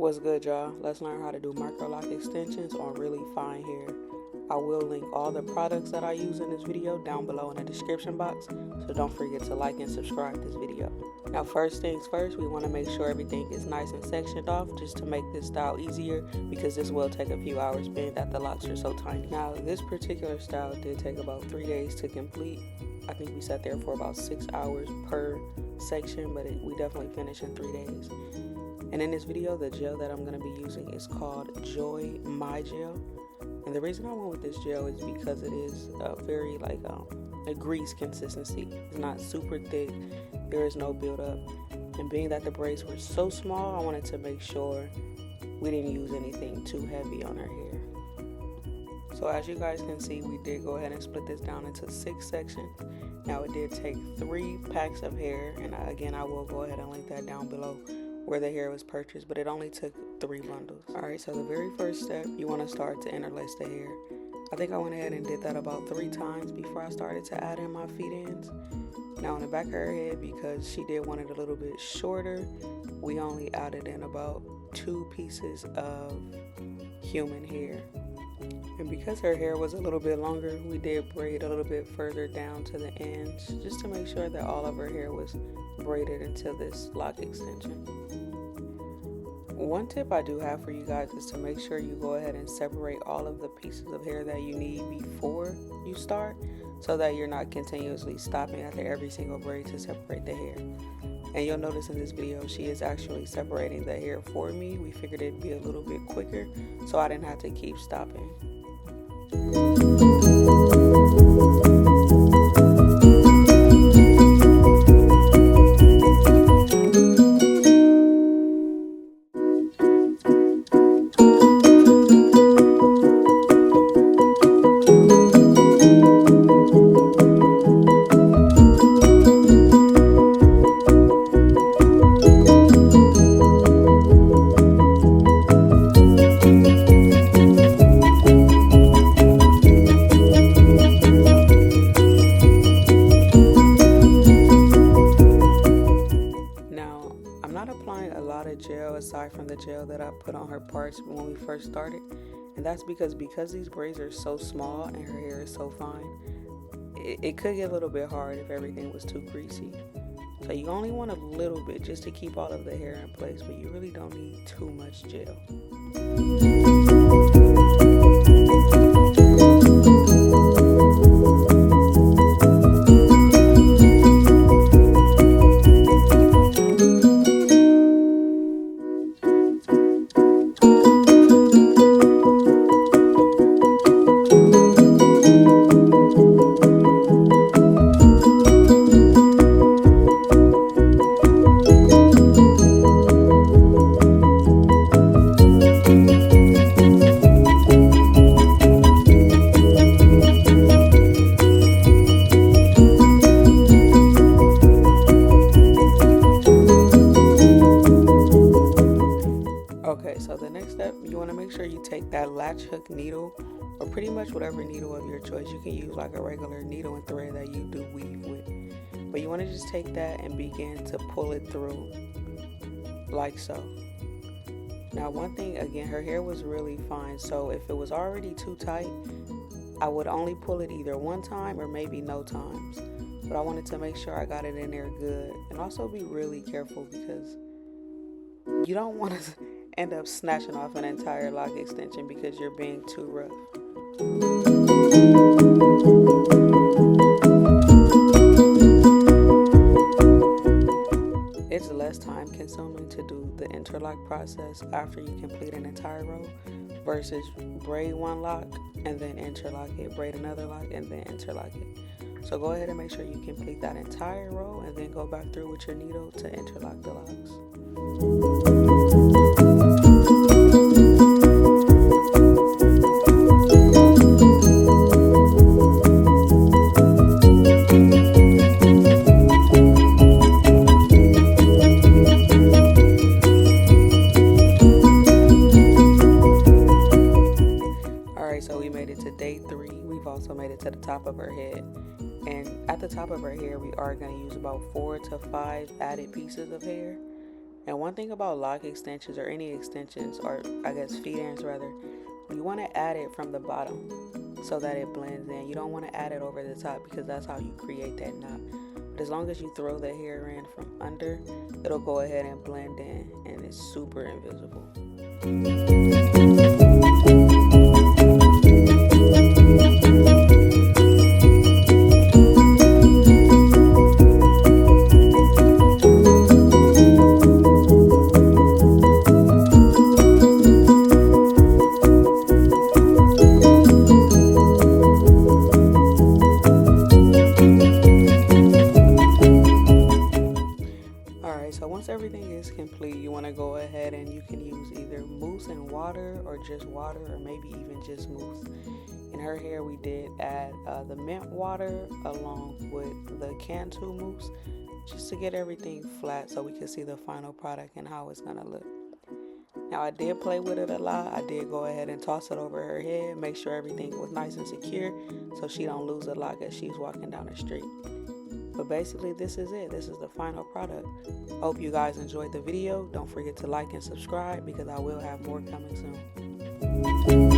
What's good, y'all? Let's learn how to do micro lock extensions on really fine hair. I will link all the products that I use in this video down below in the description box, so don't forget to like and subscribe this video. Now, first things first, we want to make sure everything is nice and sectioned off just to make this style easier, because this will take a few hours being that the locks are so tiny. Now, this particular style did take about 3 days to complete. I think we sat there for about 6 hours per section, but we definitely finished in 3 days. And in this video, the gel that I'm going to be using is called Joy My Gel. And the reason I went with this gel is because it is very a grease consistency. It's not super thick. There is no buildup. And being that the braids were so small, I wanted to make sure we didn't use anything too heavy on her hair. So as you guys can see, we did go ahead and split this down into 6 sections. Now it did take 3 packs of hair, and again, I will go ahead and link that down below where the hair was purchased, but it only took 3 bundles. Alright, so the very first step, you want to start to interlace the hair. I think I went ahead and did that about 3 times before I started to add in my feet ends. Now on the back of her head, because she did want it a little bit shorter, we only added in about 2 pieces of human hair. And because her hair was a little bit longer, we did braid a little bit further down to the ends, just to make sure that all of her hair was braided into this lock extension. One tip I do have for you guys is to make sure you go ahead and separate all of the pieces of hair that you need before you start, so that you're not continuously stopping after every single braid to separate the hair. And you'll notice in this video, she is actually separating the hair for me. We figured it'd be a little bit quicker, so I didn't have to keep stopping. Gel aside from the gel that I put on her parts when we first started, and that's because these braids are so small and her hair is so fine, it could get a little bit hard if everything was too greasy. So you only want a little bit just to keep all of the hair in place, but you really don't need too much gel. Okay, so the next step, you want to make sure you take that latch hook needle, or pretty much whatever needle of your choice. You can use like a regular needle and thread that you do weave with, but you want to just take that and begin to pull it through like so. Now one thing, again, her hair was really fine, so if it was already too tight, I would only pull it either one time or maybe no times, but I wanted to make sure I got it in there good. And also be really careful, because you don't want to end up snatching off an entire lock extension because you're being too rough. It's less time consuming to do the interlock process after you complete an entire row versus braid one lock and then interlock it, braid another lock and then interlock it. So go ahead and make sure you complete that entire row and then go back through with your needle to interlock the locks. So we made it to day 3. We've also made it to the top of her head, and at the top of her hair we are going to use about 4 to 5 added pieces of hair. And one thing about lock extensions, or any extensions, or I guess feet irons rather, you want to add it from the bottom so that it blends in. You don't want to add it over the top because that's how you create that knot. But as long as you throw the hair in from under, it'll go ahead and blend in, and it's super invisible. So once everything is complete, you want to go ahead and you can use either mousse and water, or just water, or maybe even just mousse. In her hair, we did add the mint water along with the Cantu mousse, just to get everything flat so we can see the final product and how it's going to look. Now, I did play with it a lot. I did go ahead and toss it over her head, make sure everything was nice and secure so she don't lose a lock as she's walking down the street. But basically, this is it. This is the final product. Hope you guys enjoyed the video. Don't forget to like and subscribe because I will have more coming soon.